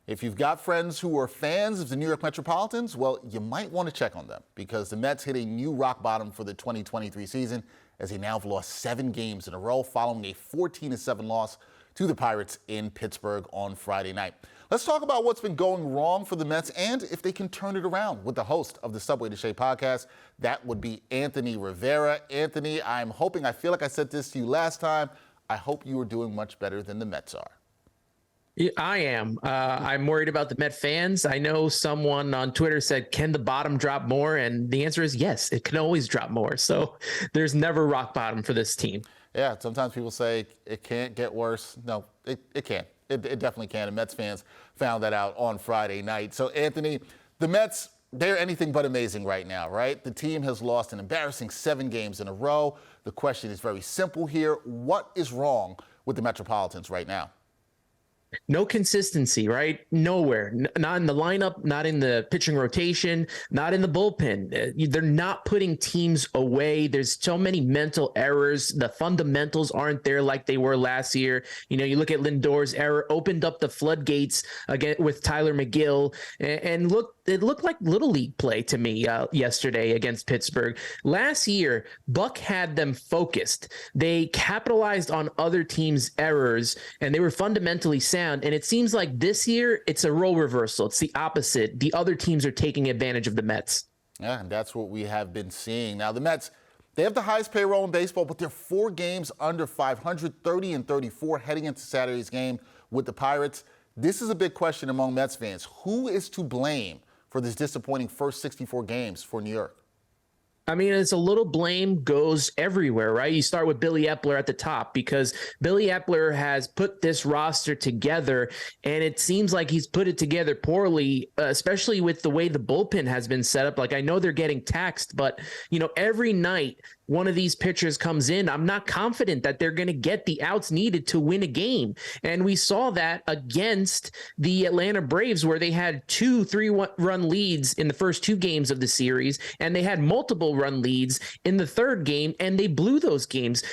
If you've got friends who are fans of the New York Metropolitans, well, you might want to check on them because the Mets hit a new rock bottom for the 2023 season as they now have lost 7 games in a row following a 14-7 loss to the Pirates in Pittsburgh on Friday night. Let's talk about what's been going wrong for the Mets and if they can turn it around with the host of the Subway to Shea podcast. That would be Anthony Rivera. Anthony, I feel like I said this to you last time. I hope you are doing much better than the Mets are. Yeah, I am. I'm worried about the Met fans. I know someone on Twitter said, can the bottom drop more? And the answer is yes, it can always drop more. So there's never rock bottom for this team. Yeah, sometimes people say it can't get worse. No, it can. It definitely can. And Mets fans found that out on Friday night. So, Anthony, the Mets, they're anything but amazing right now, right? The team has lost an embarrassing 7 games in a row. The question is very simple here. What is wrong with the Metropolitans right now? No consistency, right? Nowhere. Not in the lineup, not in the pitching rotation, not in the bullpen. They're not putting teams away. There's so many mental errors. The fundamentals aren't there like they were last year. You know, you look at Lindor's error, opened up the floodgates again with Tyler McGill, and it looked like Little League play to me yesterday against Pittsburgh. Last year, Buck had them focused. They capitalized on other teams' errors, and they were fundamentally sound. And it seems like this year, it's a role reversal. It's the opposite. The other teams are taking advantage of the Mets. Yeah, and that's what we have been seeing. Now, the Mets, they have the highest payroll in baseball, but they're 4 games under 500, 30-34 heading into Saturday's game with the Pirates. This is a big question among Mets fans. Who is to blame for this disappointing first 64 games for New York? I mean, it's a little blame goes everywhere, right? You start with Billy Epler at the top because Billy Epler has put this roster together, and it seems like he's put it together poorly, especially with the way the bullpen has been set up. Like, I know they're getting taxed, but, you know, every night one of these pitchers comes in, I'm not confident that they're going to get the outs needed to win a game. And we saw that against the Atlanta Braves, where they had 2 3-run leads in the first 2 games of the series, and they had multiple run leads in the third game, and they blew those games.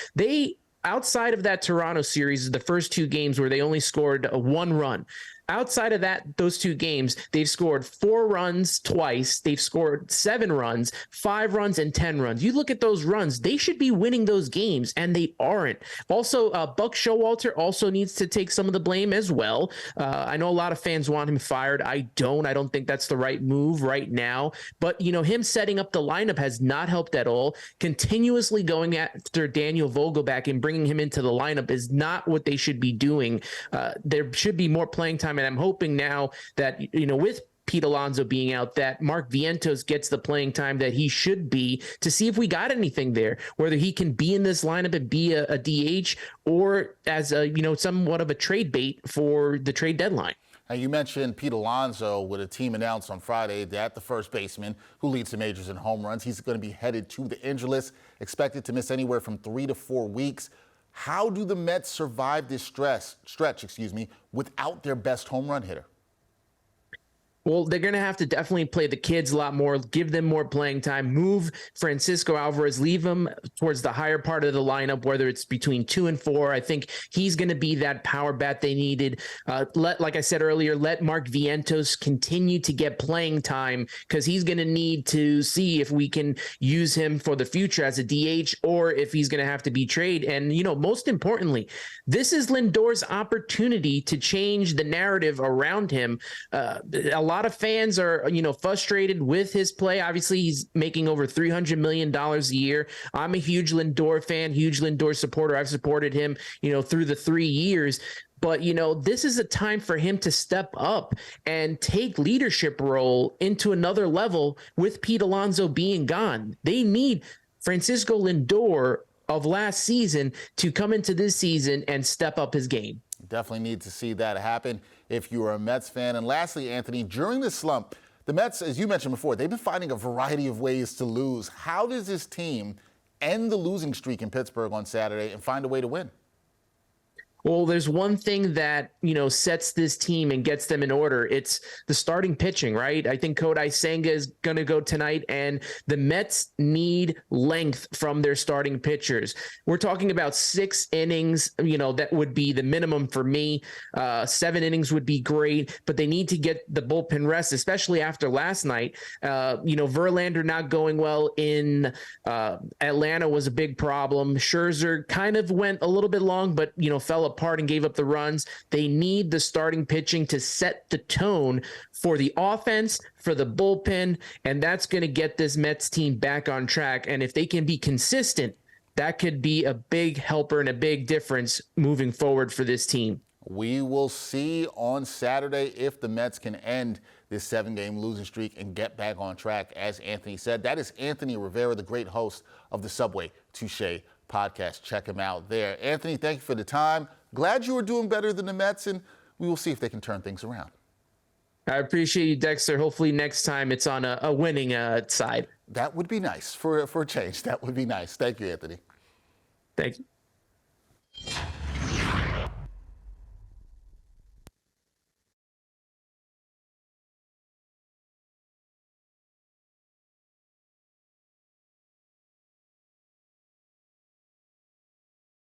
Outside of that Toronto series, the first 2 games where they only scored 1 run. Outside of that, those 2 games, they've scored 4 runs twice. They've scored 7 runs, 5 runs, and 10 runs. You look at those runs, they should be winning those games, and they aren't. Also, Buck Showalter also needs to take some of the blame as well. I know a lot of fans want him fired. I don't think that's the right move right now. But, you know, him setting up the lineup has not helped at all. Continuously going after Daniel Vogelback and bringing him into the lineup is not what they should be doing. There should be more playing time. And I'm hoping now that, you know, with Pete Alonso being out, that Mark Vientos gets the playing time that he should be, to see if we got anything there, whether he can be in this lineup and be a DH or as a, you know, somewhat of a trade bait for the trade deadline. Now, you mentioned Pete Alonso with a team announced on Friday that the first baseman who leads the majors in home runs, he's going to be headed to the injury list, expected to miss anywhere from 3 to 4 weeks. How do the Mets survive this stretch, without their best home run hitter? Well, they're going to have to definitely play the kids a lot more, give them more playing time, move Francisco Alvarez, leave him towards the higher part of the lineup, whether it's between 2 and 4. I think he's going to be that power bat they needed. Like I said earlier, let Mark Vientos continue to get playing time, because he's going to need to see if we can use him for the future as a DH or if he's going to have to be traded. And, you know, most importantly, this is Lindor's opportunity to change the narrative around him. A lot of fans are, you know, frustrated with his play. Obviously, he's making over $300 million a year. I'm a huge Lindor fan, huge Lindor supporter. I've supported him, you know, through the 3 years. But, you know, this is a time for him to step up and take leadership role into another level with Pete Alonso being gone. They need Francisco Lindor of last season to come into this season and step up his game. Definitely need to see that happen if you are a Mets fan. And lastly, Anthony, during this slump, the Mets, as you mentioned before, they've been finding a variety of ways to lose. How does this team end the losing streak in Pittsburgh on Saturday and find a way to win? Well, there's one thing that, sets this team and gets them in order. It's the starting pitching, right? I think Kodai Senga is going to go tonight, and the Mets need length from their starting pitchers. We're talking about 6 innings, that would be the minimum for me. 7 innings would be great, but they need to get the bullpen rest, especially after last night. Verlander not going well in Atlanta was a big problem. Scherzer kind of went a little bit long, but, fell apart and gave up the runs. They need the starting pitching to set the tone for the offense, for the bullpen, and that's going to get this Mets team back on track. And if they can be consistent, that could be a big helper and a big difference moving forward for this team. We will see on Saturday if the Mets can end this 7-game losing streak and get back on track. As Anthony said, that is Anthony Rivera, the great host of the Subway to Shea podcast. Check him out there. Anthony, thank you for the time. Glad you were doing better than the Mets, and we will see if they can turn things around. I appreciate you, Dexter. Hopefully next time it's on a winning side. That would be nice for a change. That would be nice. Thank you, Anthony. Thank you.